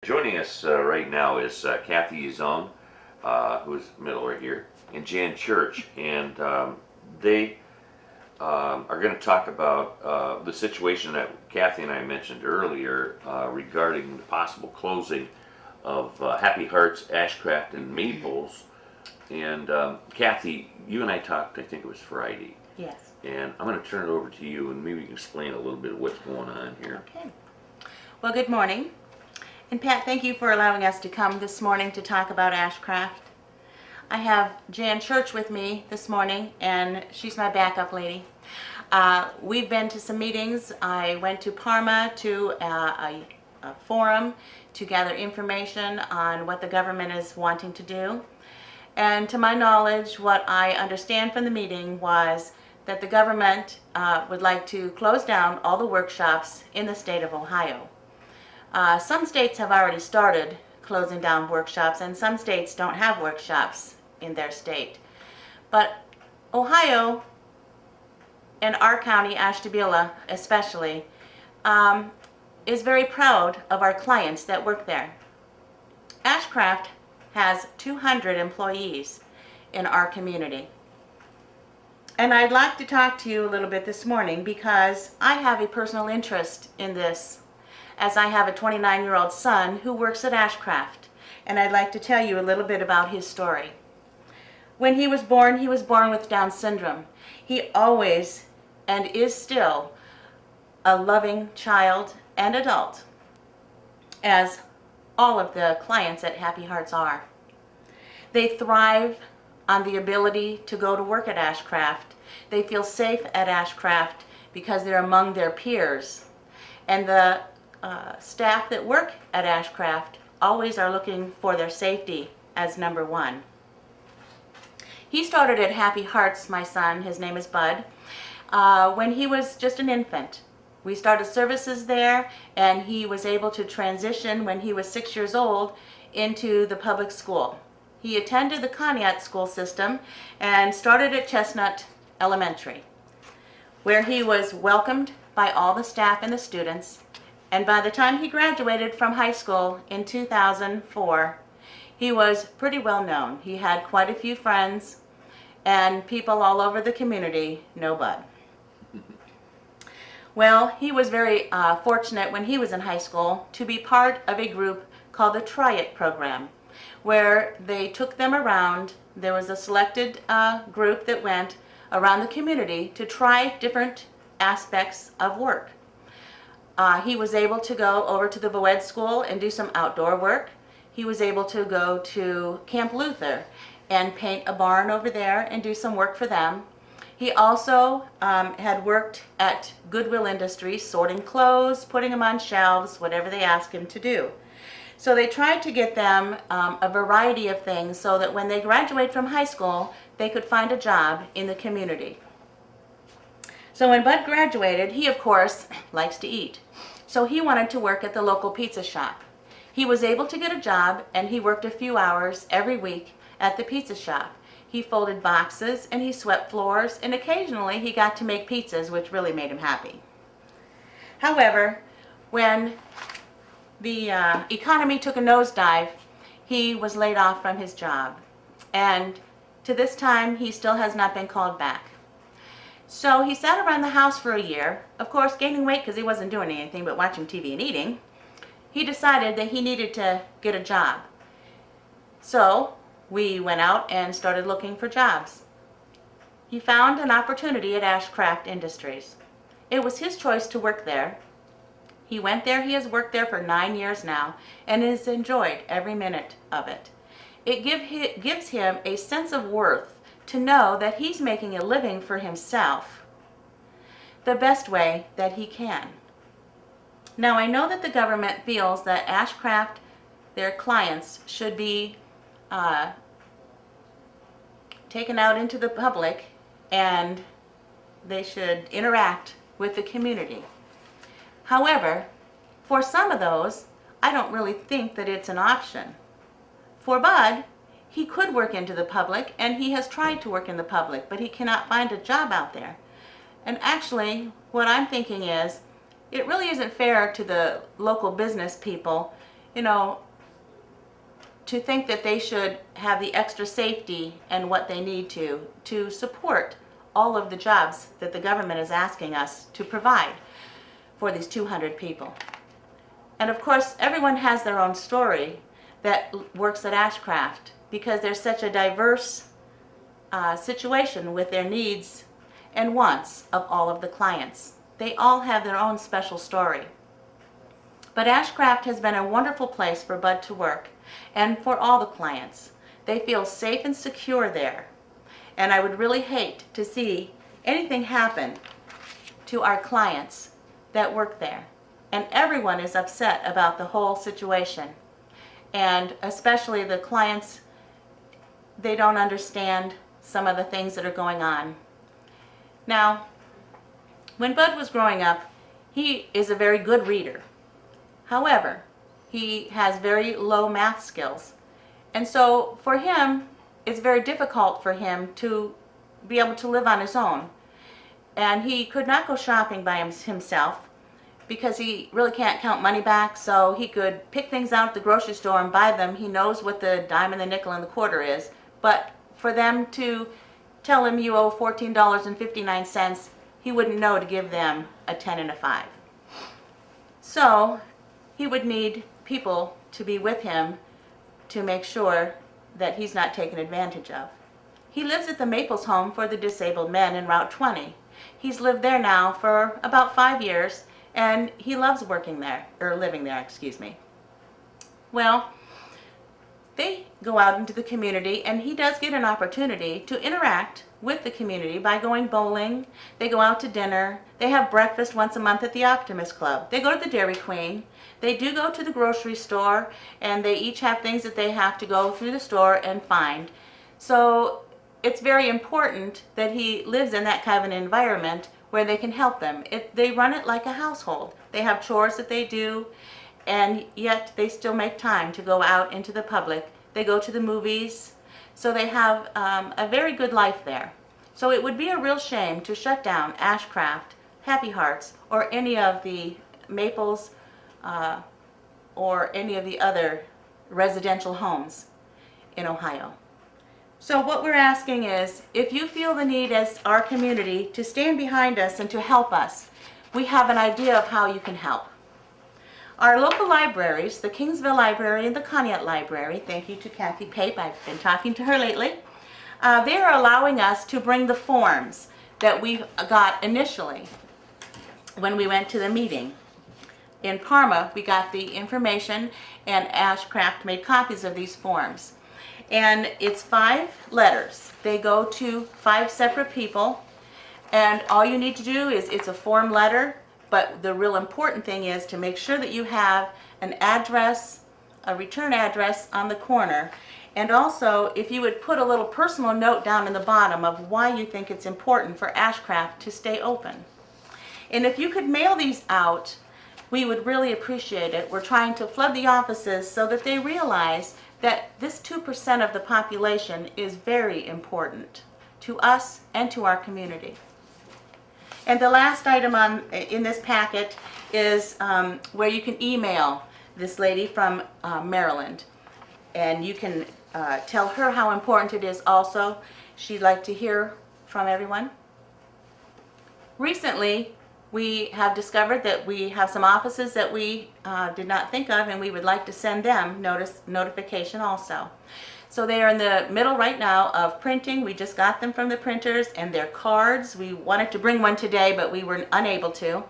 Joining us right now is Kathy Zone, who's middle right here, and Jan Church, and they are going to talk about the situation that Kathy and I mentioned earlier regarding the possible closing of Happy Hearts, Ashcraft, and Maples. And Kathy, you and I talked, I think it was Friday. Yes. And I'm going to turn it over to you, and maybe you can explain a little bit of what's going on here. Okay. Well, good morning. And Pat, thank you for allowing us to come this morning to talk about Ashcraft. I have Jan Church with me this morning, and she's my backup lady. We've been to some meetings. I went to Parma to a forum to gather information on what the government is wanting to do. And to my knowledge, what I understand from the meeting was that the government would like to close down all the workshops in the state of Ohio. Some states have already started closing down workshops, and some states don't have workshops in their state. But Ohio, and our county, Ashtabula especially, is very proud of our clients that work there. Ashcraft has 200 employees in our community. And I'd like to talk to you a little bit this morning because I have a personal interest in this, as I have a 29-year-old son who works at Ashcraft, and I'd like to tell you a little bit about his story. When he was born with Down syndrome. He always, and is still, a loving child and adult, as all of the clients at Happy Hearts are. They thrive on the ability to go to work at Ashcraft. They feel safe at Ashcraft because they're among their peers. And the staff that work at Ashcraft always are looking for their safety as number one. He started at Happy Hearts, my son, his name is Bud, when he was just an infant. We started services there, and he was able to transition when he was 6 years old into the public school. He attended the Conneaut school system and started at Chestnut Elementary, where he was welcomed by all the staff and the students. And by the time he graduated from high school in 2004, he was pretty well known. He had quite a few friends, and people all over the community know Bud. Well, he was very fortunate when he was in high school to be part of a group called the Try It program, where they took them around. There was a selected group that went around the community to try different aspects of work. He was able to go over to the Voed School and do some outdoor work. He was able to go to Camp Luther and paint a barn over there and do some work for them. He also had worked at Goodwill Industries, sorting clothes, putting them on shelves, whatever they asked him to do. So they tried to get them a variety of things so that when they graduate from high school, they could find a job in the community. So when Bud graduated, he of course likes to eat. So he wanted to work at the local pizza shop. He was able to get a job, and he worked a few hours every week at the pizza shop. He folded boxes and he swept floors, and occasionally he got to make pizzas, which really made him happy. However, when the economy took a nosedive, he was laid off from his job, and to this time he still has not been called back. So he sat around the house for a year, of course gaining weight because he wasn't doing anything but watching TV and eating. He decided that he needed to get a job. So we went out and started looking for jobs. He found an opportunity at Ashcraft Industries. It was his choice to work there. He went there. He has worked there for 9 years now and has enjoyed every minute of it. It gives him a sense of worth to know that he's making a living for himself the best way that he can. Now, I know that the government feels that Ashcraft, their clients, should be taken out into the public, and they should interact with the community. However, for some of those, I don't really think that it's an option. For Bud, he could work into the public, and he has tried to work in the public, but he cannot find a job out there. And actually, what I'm thinking is, it really isn't fair to the local business people you know, to think that they should have the extra safety and what they need to support all of the jobs that the government is asking us to provide for these 200 people. And of course, everyone has their own story that works at Ashcraft, because there's such a diverse situation with their needs and wants of all of the clients. They all have their own special story. But Ashcraft has been a wonderful place for Bud to work, and for all the clients. They feel safe and secure there. And I would really hate to see anything happen to our clients that work there. And everyone is upset about the whole situation. And especially the clients, they don't understand some of the things that are going on. Now, when Bud was growing up, he is a very good reader. However, he has very low math skills. And so for him, it's very difficult for him to be able to live on his own. And he could not go shopping by himself because he really can't count money back, so he could pick things out at the grocery store and buy them. He knows what the dime and the nickel and the quarter is, but for them to tell him you owe $14.59, he wouldn't know to give them a 10 and a 5. So he would need people to be with him to make sure that he's not taken advantage of. He lives at the Maples Home for the Disabled Men in Route 20. He's lived there now for about 5 years, and he loves working there, or living there, excuse me. Well, they go out into the community, and he does get an opportunity to interact with the community by going bowling. They go out to dinner. They have breakfast once a month at the Optimist Club. They go to the Dairy Queen. They do go to the grocery store, and they each have things that they have to go through the store and find. So it's very important that he lives in that kind of an environment where they can help them. They run it like a household. They have chores that they do, and yet they still make time to go out into the public. They go to the movies, so they have a very good life there. So it would be a real shame to shut down Ashcraft, Happy Hearts, or any of the Maples or any of the other residential homes in Ohio. So what we're asking is, if you feel the need as our community to stand behind us and to help us, we have an idea of how you can help. Our local libraries, the Kingsville Library and the Conneaut Library, thank you to Kathy Pape, I've been talking to her lately, they are allowing us to bring the forms that we got initially when we went to the meeting. In Parma, we got the information, and Ashcraft made copies of these forms. And it's 5 letters. They go to 5 separate people, and all you need to do is, it's a form letter, but the real important thing is to make sure that you have an address, a return address on the corner, and also if you would put a little personal note down in the bottom of why you think it's important for Ashcraft to stay open. And if you could mail these out, we would really appreciate it. We're trying to flood the offices so that they realize that this 2% of the population is very important to us and to our community. And the last item in this packet is where you can email this lady from Maryland. And you can tell her how important it is also. She'd like to hear from everyone. Recently, we have discovered that we have some offices that we did not think of, and we would like to send them notification also. So they are in the middle right now of printing. We just got them from the printers, and their cards. We wanted to bring one today, but we were unable to.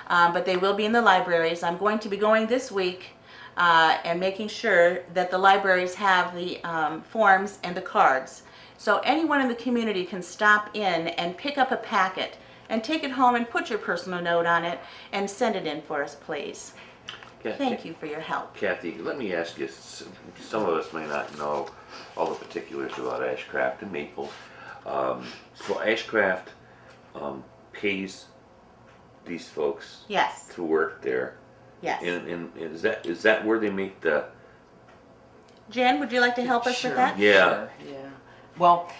But they will be in the libraries. I'm going to be going this week and making sure that the libraries have the forms and the cards. So anyone in the community can stop in and pick up a packet and take it home and put your personal note on it and send it in for us, please. Thank you for your help. Kathy, let me ask you, some of us may not know all the particulars about Ashcraft and Maple. So Ashcraft pays these folks Yes. to work there. Yes. And is that where they make the... Jen, would you like to help us with that? Yeah. Sure, yeah. Well,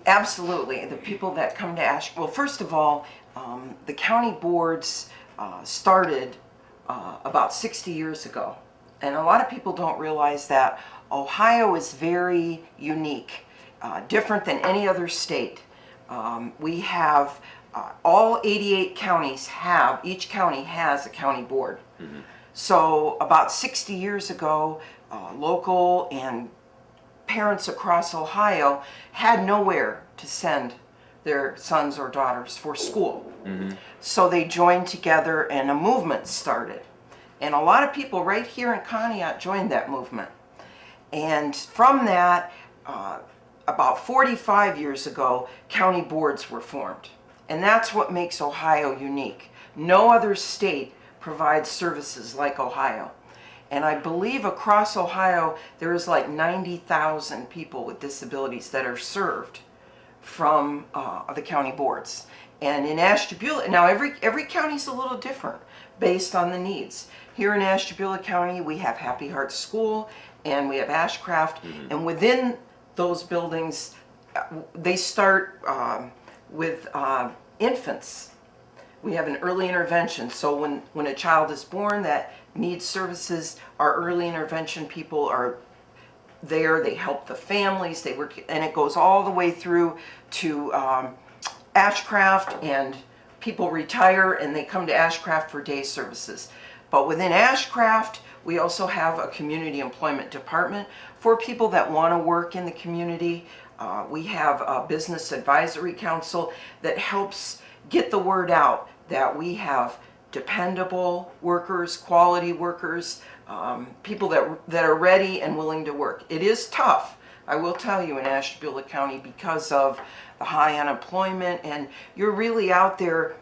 absolutely. The people that come to well, first of all, the county boards started about 60 years ago. And a lot of people don't realize that Ohio is very unique, different than any other state. We have all 88 counties have, each county has a county board. So about 60 years ago, local and parents across Ohio had nowhere to send their sons or daughters for school. So they joined together and a movement started. And a lot of people right here in Conneaut joined that movement. And from that, about 45 years ago, county boards were formed. And that's what makes Ohio unique. No other state provides services like Ohio. And I believe across Ohio, there is like 90,000 people with disabilities that are served from the county boards. And in Ashtabula, now every county's a little different based on the needs. Here in Ashtabula County, we have Happy Heart School and we have Ashcraft. And within those buildings, they start with infants. We have an early intervention. So when a child is born that needs services, our early intervention people are there. They help the families. They work, and it goes all the way through to Ashcraft, and people retire and they come to Ashcraft for day services. But within Ashcraft, we also have a community employment department for people that want to work in the community. We have a business advisory council that helps get the word out that we have dependable workers, quality workers, people that are ready and willing to work. It is tough, I will tell you, in Ashtabula County because of the high unemployment, and you're really out there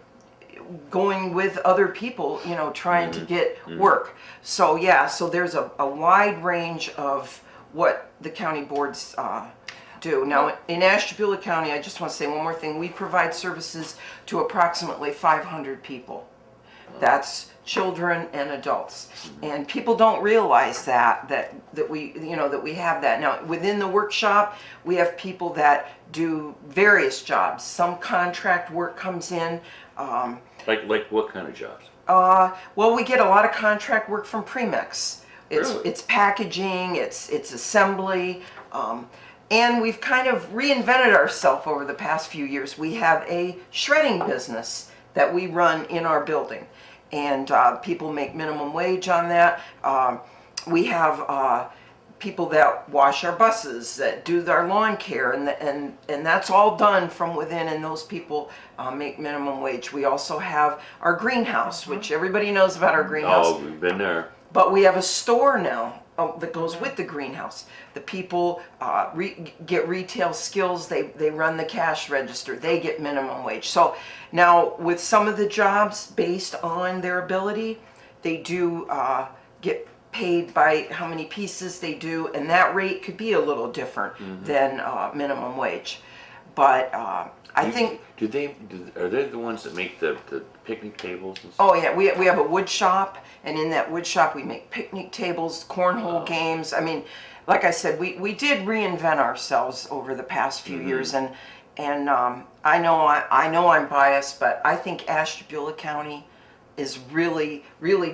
going with other people, you know, trying to get work. So yeah, so there's a wide range of what the county boards do. Now in Ashtabula County, I just want to say one more thing. We provide services to approximately 500 people. That's children and adults, and people don't realize that we, you know, that we have that. Now within the workshop, we have people that do various jobs. Some contract work comes in. Like what kind of jobs? Well, we get a lot of contract work from Premix. It's packaging, it's assembly, and we've kind of reinvented ourselves over the past few years. We have a shredding business that we run in our building, and people make minimum wage on that. We have people that wash our buses, that do our lawn care, and that's all done from within, and those people make minimum wage. We also have our greenhouse, which everybody knows about our greenhouse. Oh, we've been there. But we have a store now that goes with the greenhouse. The people get retail skills. They run the cash register. They get minimum wage. So now with some of the jobs based on their ability, they do get paid by how many pieces they do, and that rate could be a little different than minimum wage. But I think... Are they the ones that make the picnic tables and stuff? Oh yeah, we have a wood shop, and in that wood shop we make picnic tables, cornhole games. I mean, like I said, we did reinvent ourselves over the past few years, and I know I'm biased, but I think Ashtabula County is really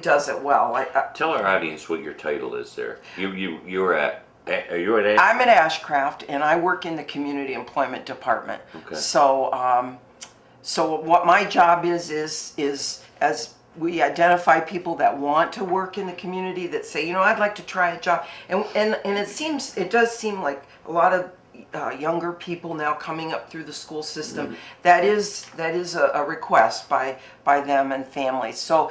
does it well. Tell our audience what your title is there. You're at... Are you at I'm at Ashcraft, and I work in the community employment department. Okay. So, so what my job is as we identify people that want to work in the community, that say, you know, I'd like to try a job, and it does seem like a lot of younger people now coming up through the school system. That is a request by them and families. So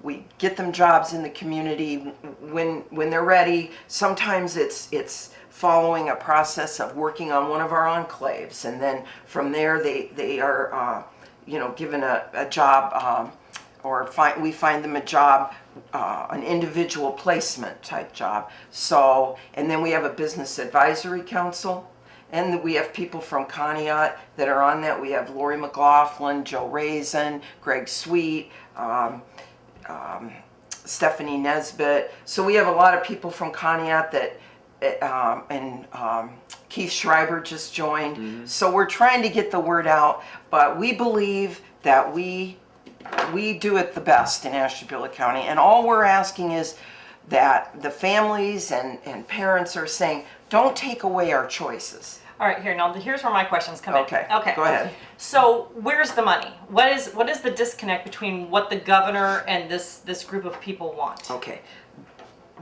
we get them jobs in the community when they're ready. Sometimes it's following a process of working on one of our enclaves, and then from there they are you know, given a job, or we find them a job, an individual placement type job. So, and then we have a business advisory council, and we have people from Conneaut that are on that. We have Lori McLaughlin, Joe Raisin, Greg Sweet, Stephanie Nesbitt. So we have a lot of people from Conneaut that, and Keith Schreiber just joined. So we're trying to get the word out, but we believe that we we do it the best in Ashtabula County, and all we're asking is that the families and parents are saying, don't take away our choices. All right, here's where my questions come Okay, in. Okay. go ahead. So where's the money? What is the disconnect between what the governor and this group of people want? Okay.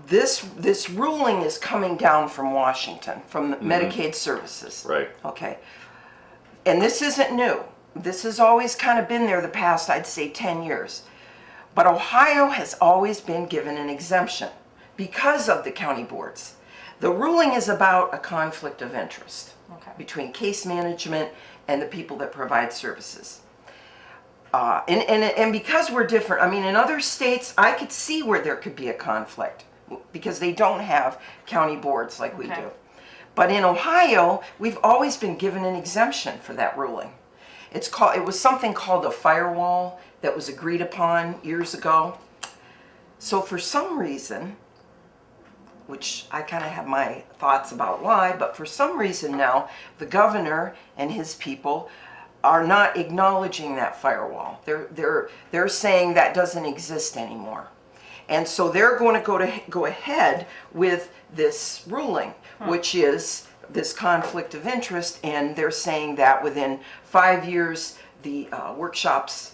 This ruling is coming down from Washington, from the Medicaid services. Right. Okay. And this isn't new. This has always kind of been there the past, I'd say, 10 years. But Ohio has always been given an exemption because of the county boards. The ruling is about a conflict of interest between case management and the people that provide services. And because we're different, I mean, in other states, I could see where there could be a conflict because they don't have county boards like we do. But in Ohio, we've always been given an exemption for that ruling. It was something called a firewall that was agreed upon years ago. So for some reason, which I kind of have my thoughts about why, but for some reason now, the governor and his people are not acknowledging that firewall. They're saying that doesn't exist anymore. And so they're going to go ahead with this ruling, which is this conflict of interest, and they're saying that within 5 years, the workshops,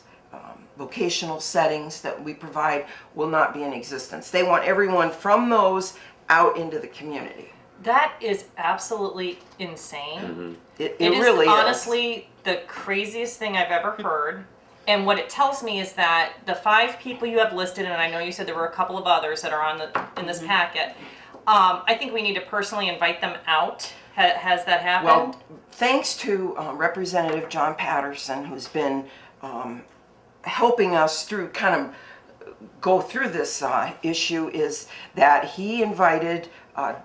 vocational settings that we provide will not be in existence. They want everyone from those out into the community. That is absolutely insane. It It is really honestly the craziest thing I've ever heard. And what it tells me is that the 5 people you have listed, and I know you said there were a couple of others that are in this packet, I think we need to personally invite them out. Has that happened? Well, thanks to Representative John Patterson, who's been helping us through go through this issue, is that he invited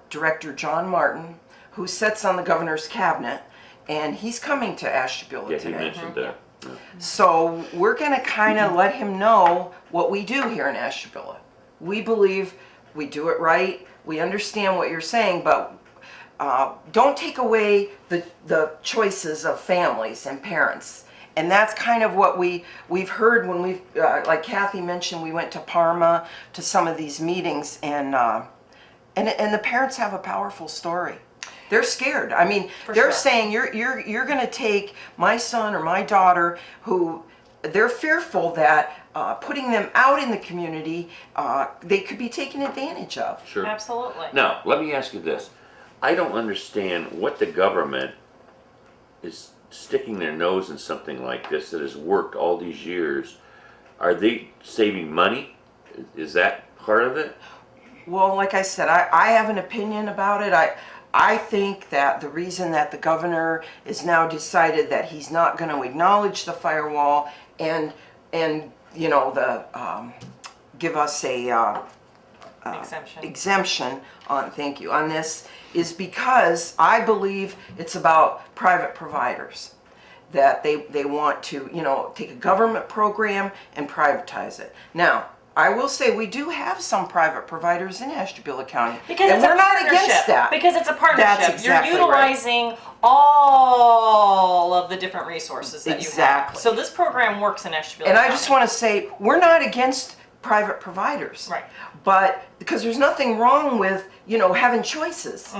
Director John Martin, who sits on the governor's cabinet, and he's coming to Ashtabula Yeah, today. he mentioned that. Yeah. So we're going to kind of let him know what we do here in Ashtabula. We believe we do it right. We understand what you're saying, but don't take away the choices of families and parents. And that's kind of what we've heard when we've, like Kathy mentioned, we went to Parma to some of these meetings, and the parents have a powerful story. They're scared. I mean, they're saying you're going to take my son or my daughter, who they're fearful that putting them out in the community, they could be taken advantage of. Sure. Absolutely. Now, let me ask you this. I don't understand what the government is sticking their nose in something like this that has worked all these years. Are they saving money? Is that part of it? Well, like I said, I have an opinion about it. I think that the reason that the governor is now decided that he's not going to acknowledge the firewall and you know, give us a exemption on, thank you, on this, is because I believe it's about private providers, that they want to, you know, take a government program and privatize it. Now, I will say we do have some private providers in Ashtabula County, Because and it's we're a not partnership. against that. Because it's a partnership. That's exactly You're utilizing all of the different resources that you have. Exactly. So this program works in Ashtabula And County. I just want to say, we're not against private providers. Right. But, because there's nothing wrong with, you know, having choices.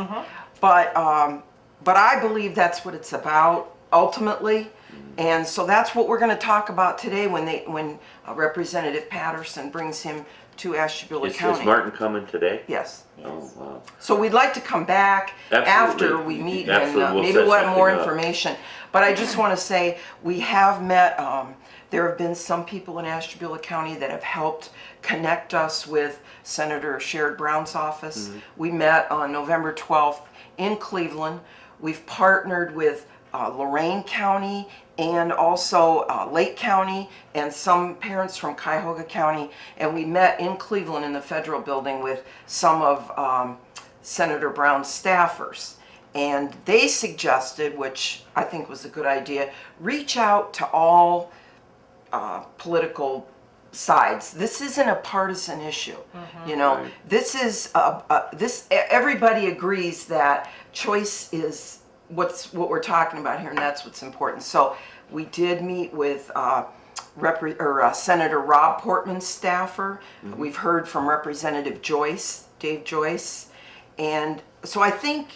But I believe that's what it's about, ultimately. And so that's what we're going to talk about today when Representative Patterson brings him to Ashtabula County. Is Martin coming today? Yes. Oh, wow. So we'd like to come back Absolutely. after we meet Absolutely. and We'll maybe set we'll have more something up. information. But I just want to say, we have met, there have been some people in Ashtabula County that have helped connect us with Senator Sherrod Brown's office. We met on November 12th in Cleveland. We've partnered with Lorain County and also Lake County and some parents from Cuyahoga County, and we met in Cleveland in the Federal Building with some of Senator Brown's staffers. And they suggested, which I think was a good idea, reach out to all political sides. This isn't a partisan issue. You know, Right. this is everybody agrees that choice is what we're talking about here, and that's what's important. So we did meet with Senator Rob Portman's staffer. We've heard from Representative Joyce, Dave Joyce. And so I think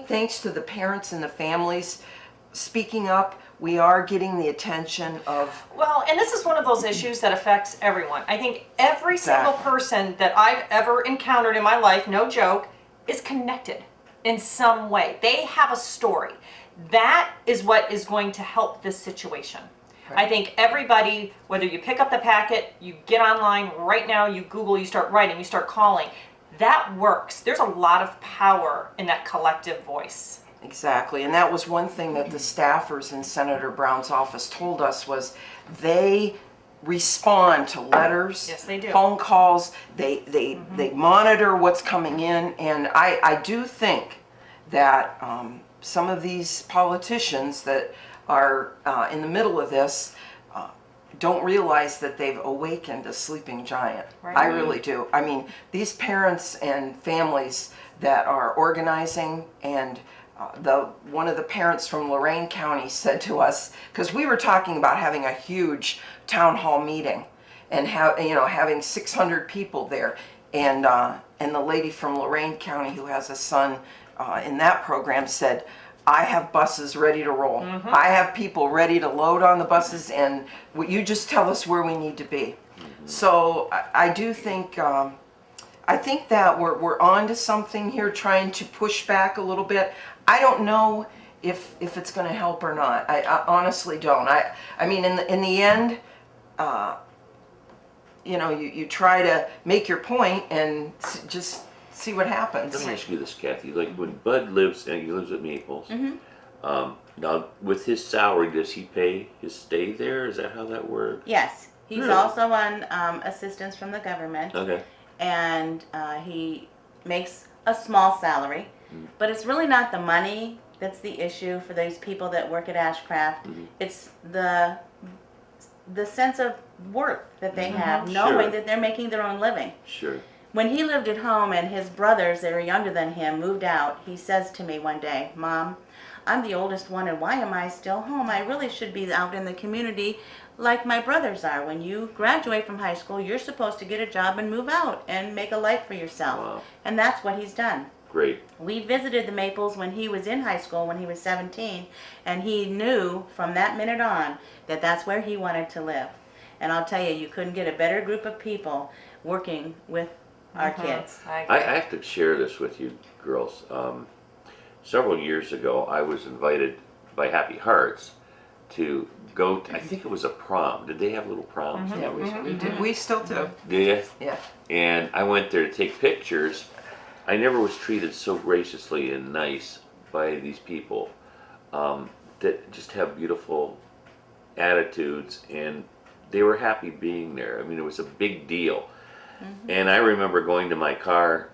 thanks to the parents and the families speaking up, we are getting the attention of... Well, and this is one of those issues that affects everyone. I think every single Exactly. person that I've ever encountered in my life, no joke, is connected in some way. They have a story. That is what is going to help this situation. Right. I think everybody, whether you pick up the packet, you get online right now, you Google, you start writing, you start calling, that works. There's a lot of power in that collective voice. Exactly, and that was one thing that the staffers in Senator Brown's office told us was they respond to letters, Yes, they do. phone calls, they monitor what's coming in, and I do think that some of these politicians that are in the middle of this don't realize that they've awakened a sleeping giant. Right. I really do. I mean, these parents and families that are organizing, and one of the parents from Lorain County said to us, because we were talking about having a huge town hall meeting and having 600 people there, and the lady from Lorain County who has a son in that program said, I have buses ready to roll. I have people ready to load on the buses, and you just tell us where we need to be. So I do think I think that we're on to something here, trying to push back a little bit. I don't know if it's going to help or not. I honestly don't. I mean, in the end, you try to make your point and just see what happens. Let me ask you this, Kathy. Like when Bud lives, and he lives at Maples. Now, with his salary, does he pay his stay there? Is that how that works? Yes, he's Really? also on assistance from the government, Okay. and he makes a small salary, but it's really not the money that's the issue for these people that work at Ashcraft. It's the sense of worth that they have, knowing Sure. that they're making their own living. Sure. When he lived at home and his brothers that are younger than him moved out, he says to me one day, Mom, I'm the oldest one, and why am I still home? I really should be out in the community like my brothers are. When you graduate from high school, you're supposed to get a job and move out and make a life for yourself. Wow. And that's what he's done. Great. We visited the Maples when he was in high school, when he was 17, and he knew from that minute on that that's where he wanted to live. And I'll tell you, you couldn't get a better group of people working with our kids. I have to share this with you, girls. Several years ago, I was invited by Happy Hearts to go to, I think it was a prom. Did they have little proms? Yeah, we did. We still do. Did you? Yeah. And I went there to take pictures. I never was treated so graciously and nice by these people that just have beautiful attitudes, and they were happy being there. I mean, it was a big deal. And I remember going to my car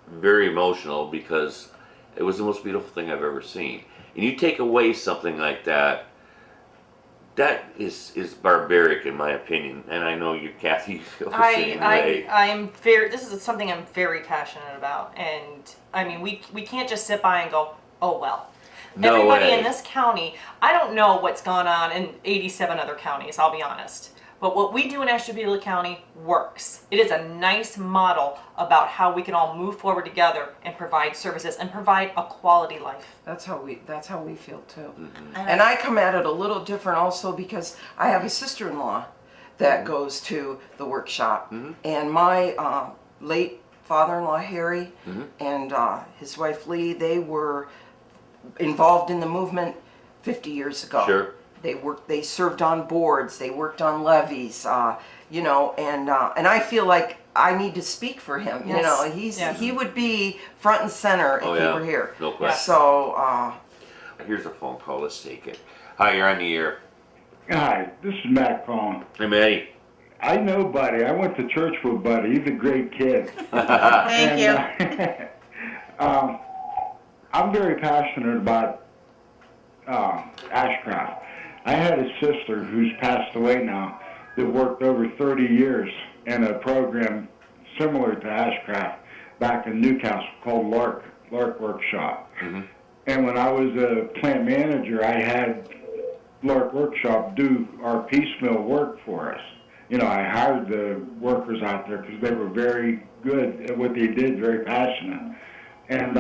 very emotional because it was the most beautiful thing I've ever seen. And you take away something like that, that is barbaric in my opinion. And I know you, Kathy, you feel the same way. This is something I'm very passionate about. And I mean, we can't just sit by and go, oh well. No Everybody way. in this county, I don't know what's gone on in 87 other counties, I'll be honest. But what we do in Ashtabula County works. It is a nice model about how we can all move forward together and provide services and provide a quality life. That's how we feel too. And I come at it a little different also because I have a sister-in-law that goes to the workshop, and my late father-in-law Harry and his wife Lee, they were involved in the movement 50 years ago. Sure. They served on boards, they worked on levies, and I feel like I need to speak for him. Yes. He would be front and center if Oh, he yeah. were here. No question. So Here's a phone call. Let's take it. Hi, you're on the air. Hi, this is Matt calling. Hey, Maddie. I know Buddy. I went to church with Buddy. He's a great kid. Thank you. I'm very passionate about Ashcraft. I had a sister who's passed away now that worked over 30 years in a program similar to Ashcraft back in Newcastle called Lark Workshop. And when I was a plant manager, I had Lark Workshop do our piecemeal work for us. You know, I hired the workers out there because they were very good at what they did, very passionate. And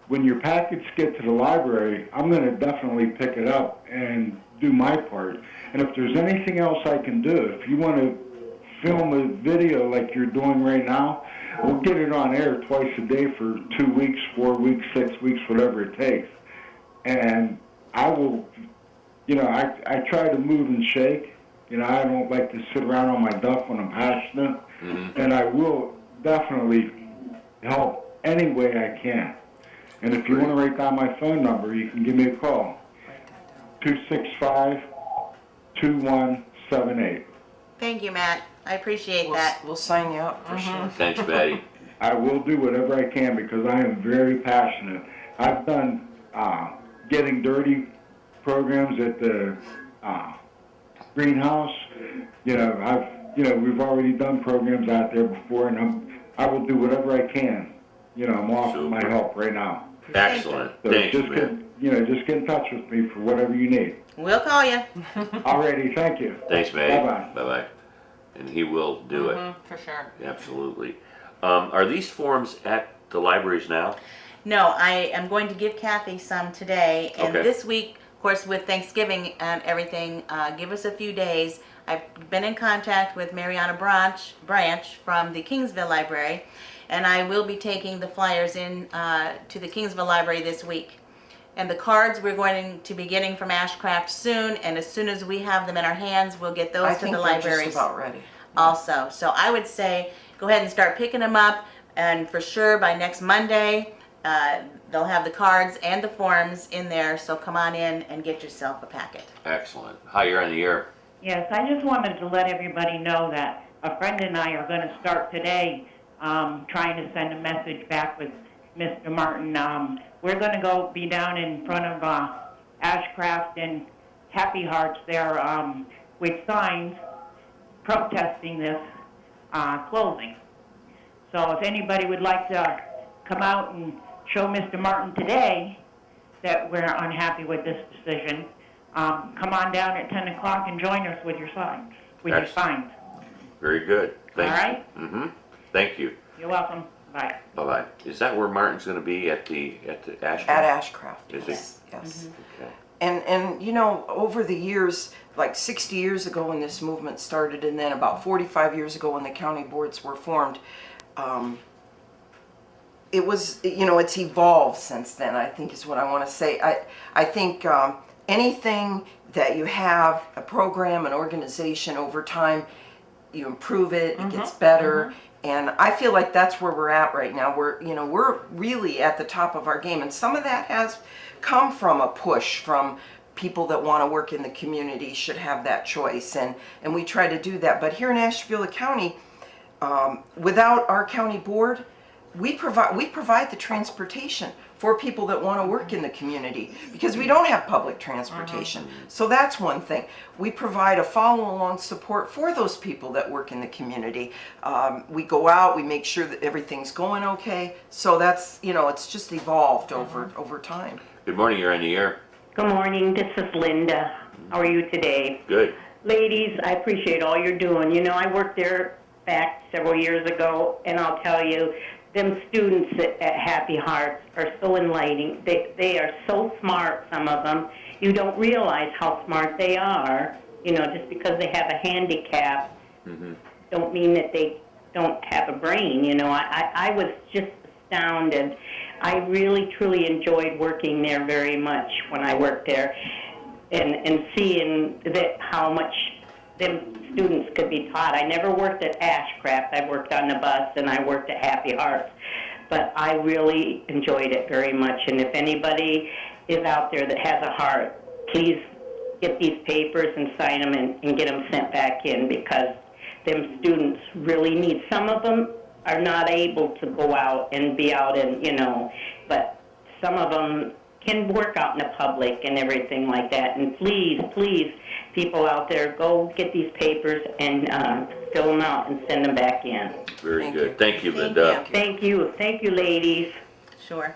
when your packets get to the library, I'm going to definitely pick it up and do my part. And if there's anything else I can do, if you want to film a video like you're doing right now, we'll get it on air twice a day for 2 weeks, 4 weeks, 6 weeks, whatever it takes. And I will, you know, I try to move and shake. You know, I don't like to sit around on my duff when I'm passionate. And I will definitely help any way I can. And if you want to write down my phone number, you can give me a call. 265-2178. Thank you, Matt. I appreciate that. We'll sign you up for sure. Thanks, Patty. I will do whatever I can because I am very passionate. I've done getting dirty programs at the greenhouse. You know, we've already done programs out there before, and I will do whatever I can. You know, I'm offering my help right now. Excellent. So Thanks, just man. just get in touch with me for whatever you need. We'll call you. Alrighty, thank you. Thanks, Maddie. Bye-bye. Bye-bye. And he will do it. For sure. Absolutely. Are these forms at the libraries now? No, I am going to give Kathy some today, and Okay. this week, of course, with Thanksgiving and everything, give us a few days. I've been in contact with Mariana Branch from the Kingsville Library, and I will be taking the flyers in to the Kingsville Library this week. And the cards we're going to be getting from Ashcraft soon, and as soon as we have them in our hands, we'll get those I to think the they're libraries just about ready. also. So I would say go ahead and start picking them up, and for sure by next Monday, they'll have the cards and the forms in there, so come on in and get yourself a packet. Excellent. Hi, you're on the air. Yes, I just wanted to let everybody know that a friend and I are going to start today trying to send a message back with Mr. Martin. We're going to go be down in front of Ashcraft and Happy Hearts there with signs protesting this closing. So if anybody would like to come out and show Mr. Martin today that we're unhappy with this decision, come on down at 10 o'clock and join us with your signs, with your signs. Very good. Thanks. All right? Mm-hmm. Thank you. You're welcome. Bye. Bye-bye. Is that where Martin's going to be at the Ashcraft? At Ashcraft. Is Yes. Yes. Okay. And you know, over the years, like 60 years ago when this movement started, and then about 45 years ago when the county boards were formed, it was, you know, it's evolved since then, I think is what I want to say. I think anything that you have, a program, an organization over time, you improve it, it gets better. And I feel like that's where we're at right now. We're really at the top of our game, and some of that has come from a push from people that want to work in the community should have that choice, and we try to do that. But here in Ashtabula County, without our county board, we provide the transportation for people that want to work in the community because we don't have public transportation. So that's one thing. We provide a follow-along support for those people that work in the community. We go out, we make sure that everything's going okay. So that's, you know, it's just evolved over time. Good morning. You're on the air. Good morning, this is Linda. How are you today? Good. Ladies, I appreciate all you're doing. You know, I worked there back several years ago, and I'll tell you, them students at Happy Hearts are so enlightening. They are so smart, some of them. You don't realize how smart they are, you know, just because they have a handicap don't mean that they don't have a brain, you know. I was just astounded. I really, truly enjoyed working there very much when I worked there and seeing that how much them students could be taught. I never worked at Ashcraft. I worked on the bus and I worked at Happy Hearts. But I really enjoyed it very much. And if anybody is out there that has a heart, please get these papers and sign them and get them sent back in because them students really need. Some of them are not able to go out and be out and, you know, but some of them can work out in the public and everything like that. And please, please, people out there, go get these papers and fill them out and send them back in. Very Thank good. you. Thank you, Thank Linda. you. Thank you. Thank you, ladies. Sure.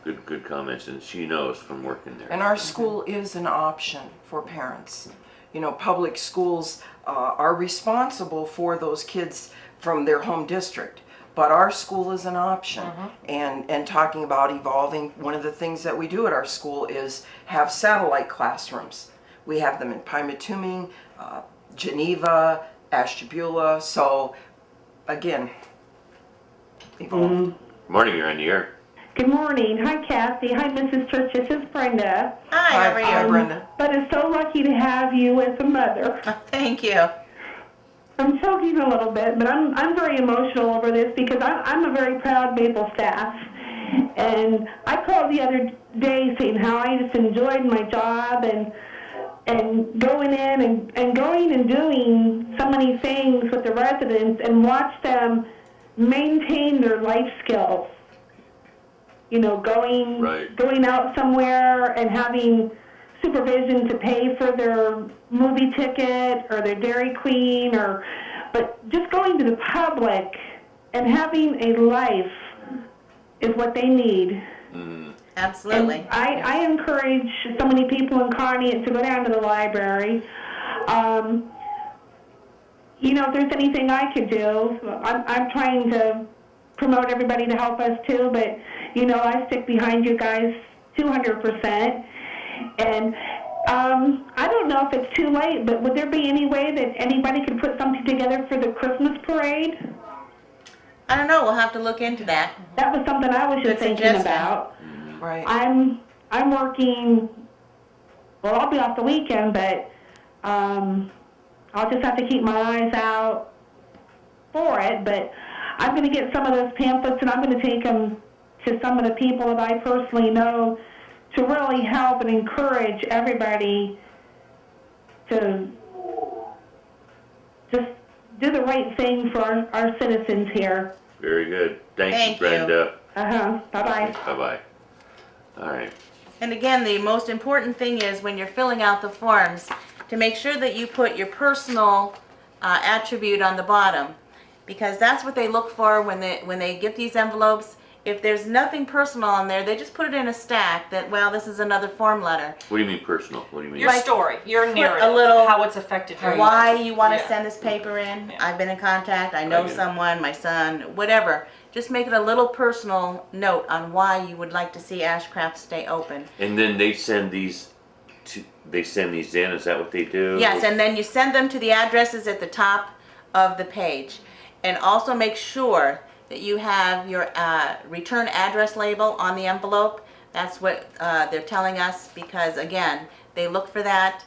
Good comments, and she knows from working there. And our school is an option for parents. You know, public schools are responsible for those kids from their home district, but our school is an option. And talking about evolving, one of the things that we do at our school is have satellite classrooms. We have them in Pymatuming, Geneva, Ashtabula. So again, evolve. Morning, you're on the air. Good morning. Hi, Kathy. Hi, Mrs. Church. This is Brenda. Hi, how are you? Hi, Brenda. But it's so lucky to have you as a mother. Thank you. I'm choking a little bit, but I'm very emotional over this because I'm a very proud Maple staff. And I called the other day saying how I just enjoyed my job and going in and going and doing so many things with the residents and watch them maintain their life skills. You know, going out somewhere and having supervision to pay for their movie ticket or their Dairy Queen, but just going to the public and having a life is what they need. Absolutely. And I encourage so many people in Kearney to go down to the library. You know, if there's anything I could do, I'm trying to promote everybody to help us too, but you know, I stick behind you guys 200%. And I don't know if it's too late, but would there be any way that anybody could put something together for the Christmas parade? I don't know. We'll have to look into that. That was something I was just Good thinking suggestion. about. Right. I'm working, well, I'll be off the weekend, but I'll just have to keep my eyes out for it. But I'm going to get some of those pamphlets and I'm going to take them to some of the people that I personally know to really help and encourage everybody to just do the right thing for our citizens here. Very good. Thank Thank you, Brenda. Bye-bye. Bye-bye. All right. And again, the most important thing is when you're filling out the forms to make sure that you put your personal attribute on the bottom, because that's what they look for when they get these envelopes. If there's nothing personal on there, they just put it in a stack that, well, this is another form letter. What do you mean personal? What do you mean? Your story, your narrative, little- how it's affected your Why you want to Yeah. send this paper in. Yeah. I've been in contact. I know get it. someone, my son, whatever. Just make it a little personal note on why you would like to see Ashcraft stay open. And then they send these in. Is that what they do? Yes, and then you send them to the addresses at the top of the page. And also make sure that you have your return address label on the envelope. That's what they're telling us, because again, they look for that,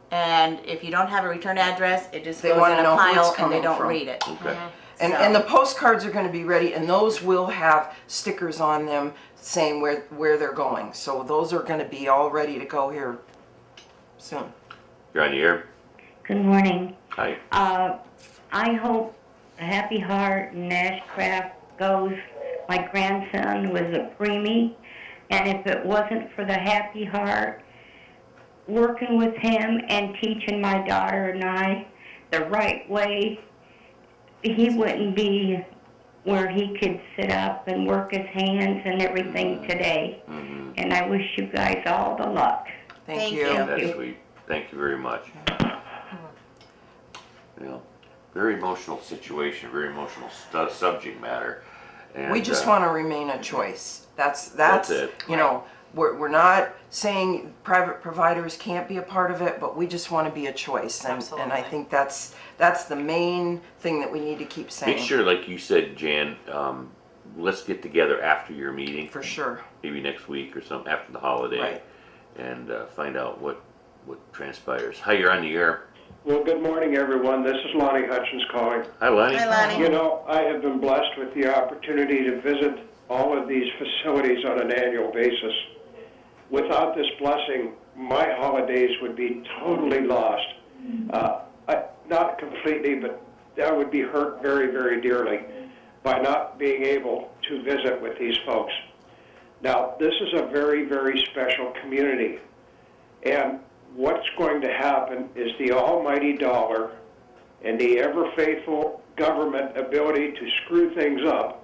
and if you don't have a return address, it just They goes wanna in a know who it's pile and they coming don't from. read it. Okay. And the postcards are going to be ready, and those will have stickers on them saying where they're going. So those are going to be all ready to go here soon. You're on the air. Good morning. Hi. I hope a Happy Heart and Ashcraft goes. My grandson was a preemie, and if it wasn't for the Happy Heart, working with him and teaching my daughter and I the right way, he wouldn't be where he could sit up and work his hands and everything today. And I wish you guys all the luck. Thank Thank you. you. That's sweet. Thank you very much. You know, very emotional situation, very emotional subject matter. And, We just want to remain a choice. That's it. You know, we're not saying private providers can't be a part of it, but we just want to be a choice. And I Absolutely. think that's the main thing that we need to keep saying. make sure, like you said, Jan, let's get together after your meeting. For sure. Maybe next week or something after the holiday, Right. and find out what transpires. Hi, you're on the air. Well, good morning, everyone. This is Lonnie Hutchins calling. Hi, Lonnie. Hi, Lonnie. You know, I have been blessed with the opportunity to visit all of these facilities on an annual basis. Without this blessing, my holidays would be totally lost. Not completely, but I would be hurt very, very dearly by not being able to visit with these folks. Now, this is a very, very special community, and what's going to happen is the almighty dollar and the ever-faithful government ability to screw things up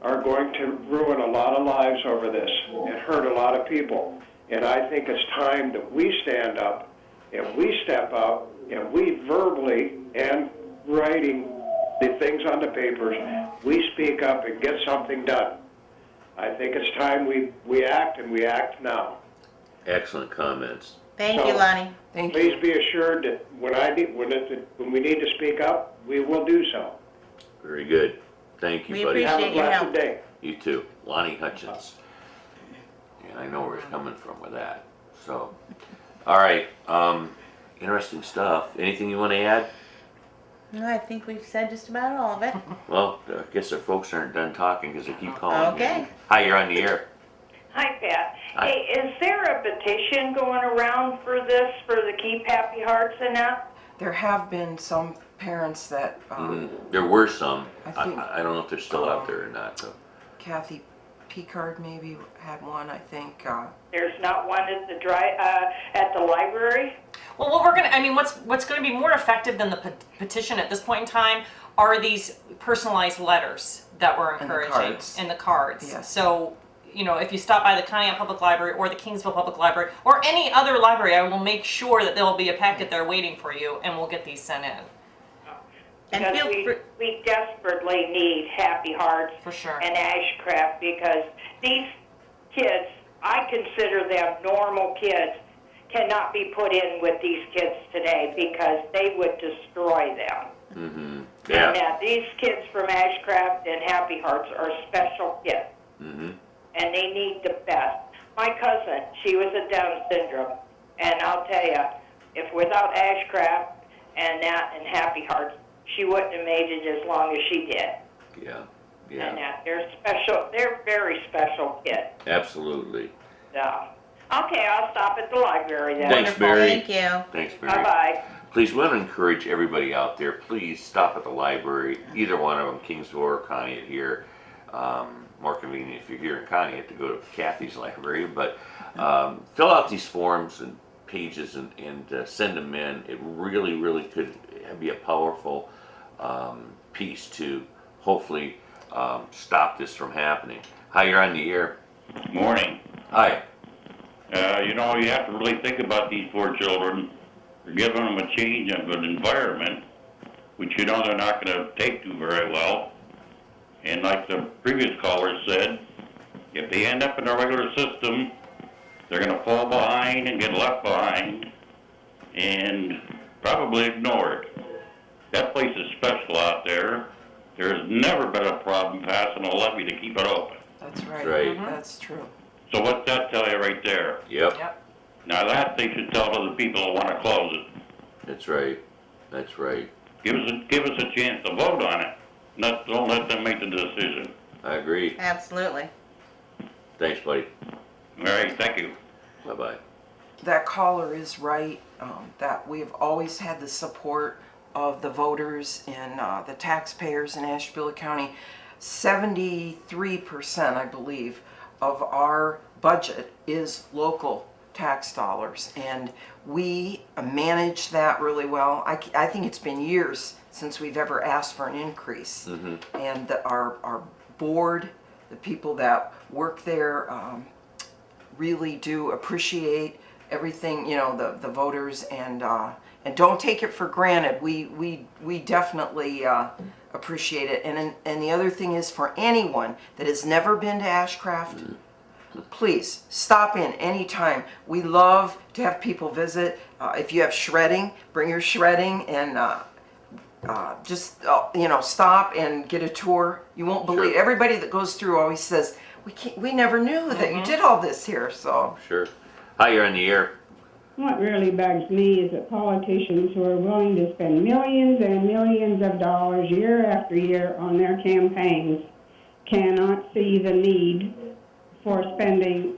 are going to ruin a lot of lives over this and hurt a lot of people. And I think it's time that we stand up and we step up and we verbally and writing the things on the papers, we speak up and get something done. I think it's time we act, and we act now. Excellent comments. Thank you, Lonnie. Thank Please you. be assured that when we need to speak up, we will do so. Very good. Thank you, We buddy. appreciate Have a your blessed help. day. You too. Lonnie Hutchins. And I know where he's coming from with that. So, all right. Interesting stuff. Anything you want to add? No, I think we've said just about all of it. Well, I guess our folks aren't done talking because they keep calling. Okay. Hi, you're on the air. Hi, Pat. Hi. Hey, is there a petition going around for this, for the Keep Happy Hearts and that? There have been some parents that, There were some. I think- I don't know if they're still out there or not. So. Kathy Picard maybe had one, I think. There's not one at the library? Well, what we're gonna, I mean, what's gonna be more effective than the petition at this point in time are these personalized letters that we're And the encouraging. cards. And the cards. Yes. So, you know, if you stop by the Conneaut Public Library or the Kingsville Public Library or any other library, I will make sure that there will be a packet there waiting for you, and we'll get these sent in. And Because feel free. we desperately need Happy Hearts For sure. and Ashcraft, because these kids, I consider them normal kids, cannot be put in with these kids today because they would destroy them. Mm-hmm. And Yeah. these kids from Ashcraft and Happy Hearts are special kids, Mm-hmm. and they need the best. My cousin, she was a Down syndrome, and I'll tell you, if without Ashcraft and that and Happy Hearts, she wouldn't have made it as long as she did. Yeah. And Yeah. they're special. They're very special kids. Absolutely. So, okay, I'll stop at the library then. Thanks, Wonderful. Mary. Thank you. Thanks, Mary. Bye-bye. Please, we want to encourage everybody out there, please stop at the library, either one of them, Kingsville or Conneaut here. More convenient if you're here in Conneaut to go to Kathy's library, but fill out these forms and pages and send them in. It really, really could be a powerful piece to hopefully stop this from happening. Hi, you're on the air. Morning. Hi. You know, you have to really think about these poor children. You're giving them a change of an environment, which you know they're not going to take to very well. And like the previous caller said, if they end up in a regular system, they're going to fall behind and get left behind and probably ignored. That place is special out there. There's never been a problem passing a levy to keep it open. That's right. Right. That's true. So what's that tell you right there? Yep. Yep. Now that they should tell to the people who want to close it. That's right. That's right. Give us a chance to vote on it. Don't let them make the decision. I agree. Absolutely. Thanks, buddy. All right, thank you. Bye-bye. That caller is right, that we've always had the support of the voters and the taxpayers in Ashtabula County. 73%, I believe, of our budget is local tax dollars, and we manage that really well. I think it's been years since we've ever asked for an increase. Mm-hmm. And our board, the people that work there, really do appreciate everything, you know, the voters, and don't take it for granted. We definitely appreciate it. And the other thing is, for anyone that has never been to Ashcraft, please stop in anytime. We love to have people visit. If you have shredding, bring your shredding, and just you know, stop and get a tour. You won't believe. Sure. Everybody that goes through always says, we never knew that you did all this here. So Sure. Hi, you're on the air. What really bugs me is that politicians who are willing to spend millions and millions of dollars year after year on their campaigns cannot see the need for spending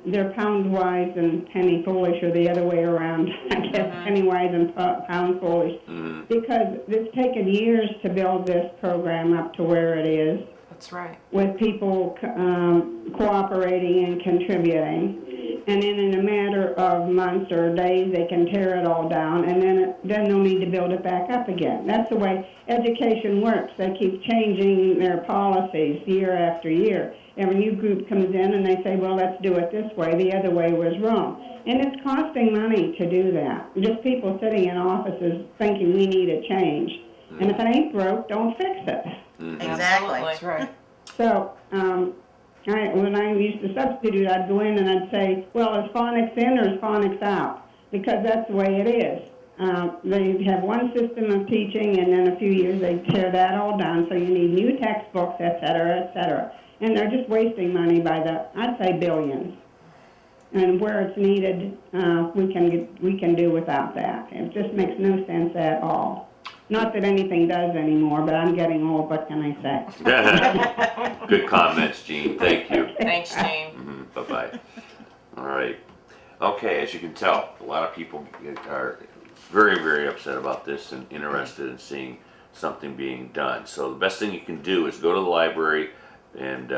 their pound wise and penny foolish, or the other way around, I guess, penny wise and pound foolish. Mm-hmm. Because it's taken years to build this program up to where it is, that's right. with people cooperating and contributing. and then in a matter of months or days, they can tear it all down, and then they'll need to build it back up again. That's the way education works. They keep changing their policies year after year. Every new group comes in and they say, well, let's do it this way. The other way was wrong. And it's costing money to do that. Just people sitting in offices thinking we need a change. And if it ain't broke, don't fix it. Exactly. That's right. So, when I used to substitute, I'd go in and I'd say, well, is phonics in or is phonics out? Because that's the way it is. They have one system of teaching, and in a few years they tear that all down, so you need new textbooks, et cetera, et cetera. And they're just wasting money by I'd say billions. And where it's needed, we can do without that. It just makes no sense at all. Not that anything does anymore, but I'm getting old, what can I say? Good comments, Jean. Thank you. Thanks, Jane. Bye-bye. All right. Okay, as you can tell, a lot of people are very, very upset about this and interested in seeing something being done. So the best thing you can do is go to the library, and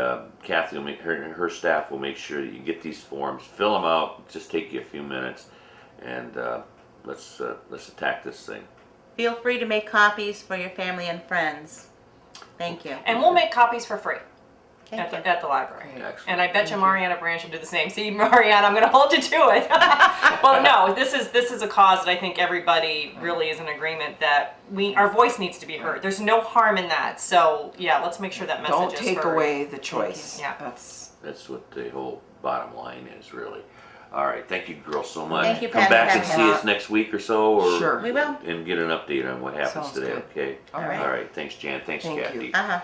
Kathy will her staff will make sure that you get these forms, fill them out. Just take you a few minutes, and let's attack this thing. Feel free to make copies for your family and friends. Thank you. And we'll make copies for free Thank you. at the library. Excellent. And I bet you Mariana Branch will do the same. See, Mariana, I'm going to hold you to it. Well, no, this is a cause that I think everybody really is in agreement that our voice needs to be heard. There's no harm in that. So yeah, let's make sure that message Don't is take heard. away the choice. Yeah. That's what the whole bottom line is, really. All right, thank you, girls, so much. Thank you, Come Pat, back for and having see us. us next week or so, or Sure. We will. and get an update on what happens Sounds today. good. Okay. All right. All right. Thanks, Jan. Thanks, Thank Kathy. you. Uh-huh.